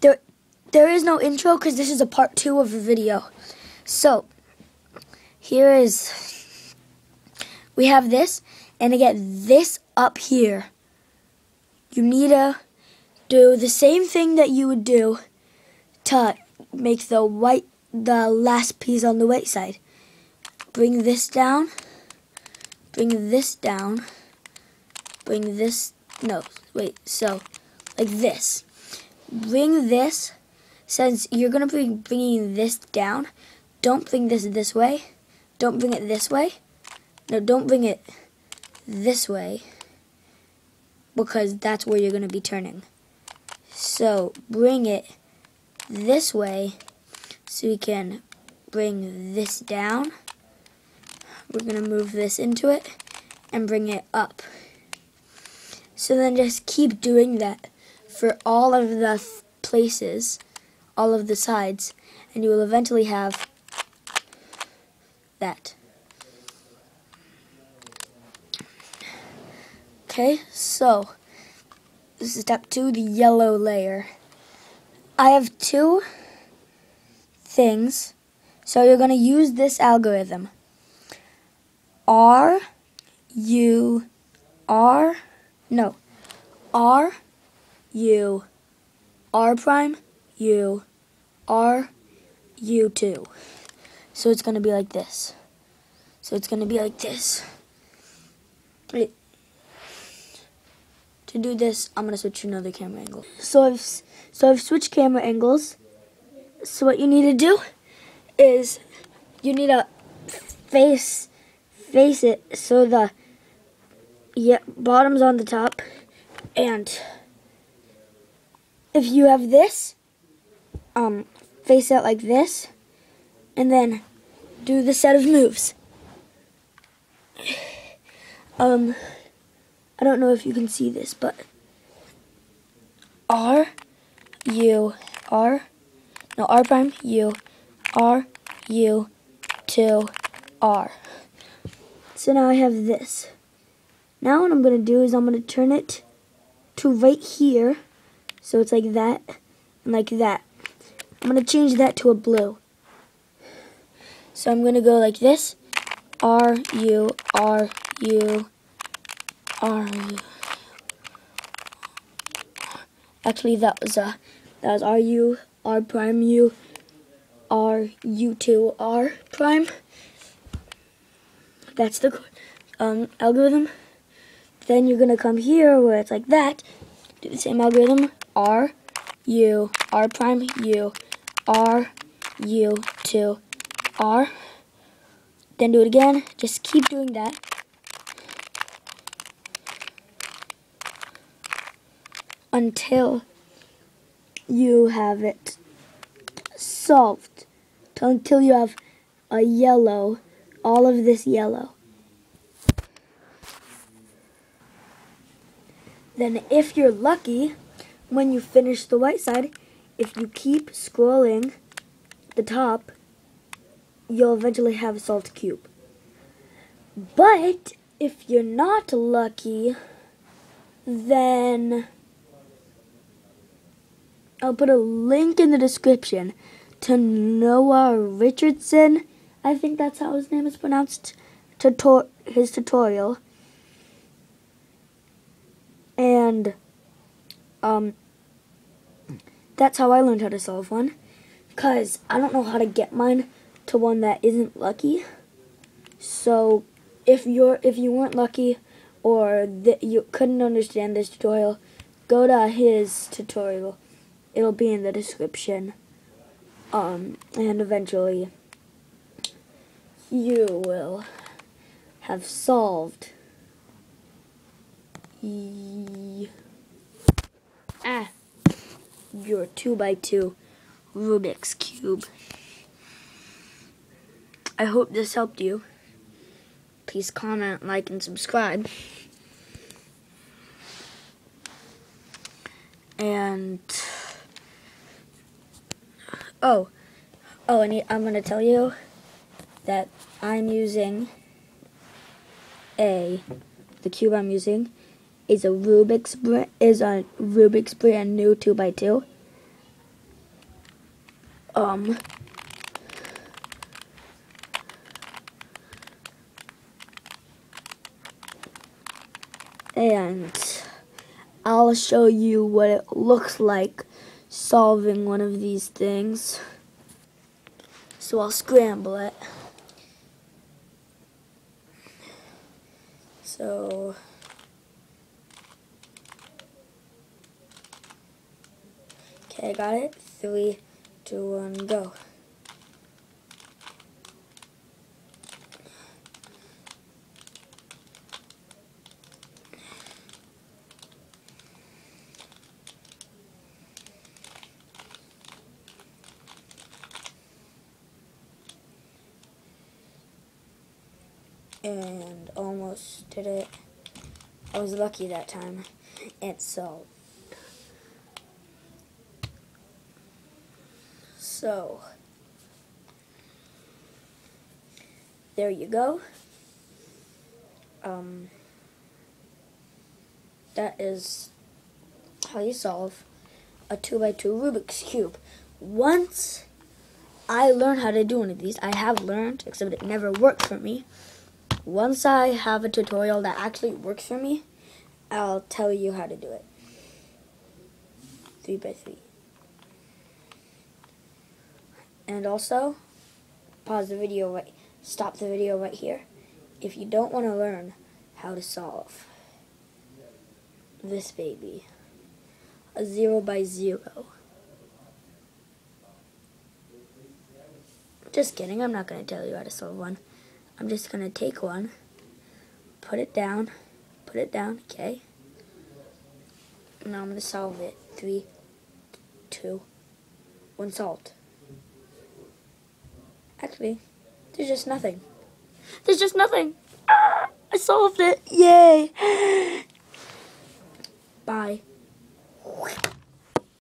there is no intro because this is a part 2 of the video. So we have this, and to get this up here, you need to do the same thing that you would do to make the last piece on the white side. Bring this down, bring this down, bring this, no, wait, so like this. Bring this, since you're going to be bringing this down, don't bring this way, don't bring it this way, no, don't bring it this way, because that's where you're going to be turning. So bring it this way, so we can bring this down. We're going to move this into it and bring it up. So then just keep doing that for all of the places, all of the sides, and you will eventually have that. Okay, so this is step 2, the yellow layer. I have 2 things, so you're going to use this algorithm. R, U, R prime, U, R, U2. So it's going to be like this. Wait. To do this, I'm going to switch to another camera angle. So I've switched camera angles. So what you need to do is you need to face it so the bottom's on the top, and if you have this, face it like this, and then do the set of moves. I don't know if you can see this, but R prime, U, R, U, 2, R. So now I have this. Now what I'm going to do is I'm going to turn it to right here, so it's like that and like that. I'm going to change that to a blue. So I'm going to go like this, R, U, R, U, R, U. Actually, that was R, U, R prime, U, R, U2, R prime. That's the algorithm. Then you're going to come here where it's like that. Do the same algorithm. R, U, R prime, U, R, U2, R. Then do it again. Just keep doing that. Until you have it solved. Until you have a yellow, all of this yellow. Then if you're lucky, when you finish the white side, if you keep scrolling the top, you'll eventually have a solved cube. But if you're not lucky, then I'll put a link in the description to Noah Richardson, I think that's how his name is pronounced, his tutorial. And that's how I learned how to solve one, because I don't know how to get mine to one that isn't lucky. So if you weren't lucky, or you couldn't understand this tutorial, go to his tutorial. It'll be in the description. And eventually you will have solved your 2x2 Rubik's Cube. I hope this helped you. Please comment, like, and subscribe. And and I'm going to tell you that I'm using the cube I'm using is a Rubik's brand new 2x2. and I'll show you what it looks like solving one of these things. So I'll scramble it. So okay, I got it. 3, 2, 1, go. And almost did it. I was lucky that time. It solved. So there you go. That is how you solve a 2x2 Rubik's Cube. Once I learn how to do one of these, I have learned, except it never worked for me. Once I have a tutorial that actually works for me, I'll tell you how to do it. 3x3. And also, pause the video right, stop the video right here. If you don't want to learn how to solve this baby, a 0x0. Just kidding, I'm not going to tell you how to solve one. I'm just going to take one, put it down, okay? Now I'm going to solve it. 3, 2, 1, solved. Actually, there's just nothing. There's just nothing. Ah, I solved it. Yay. Bye.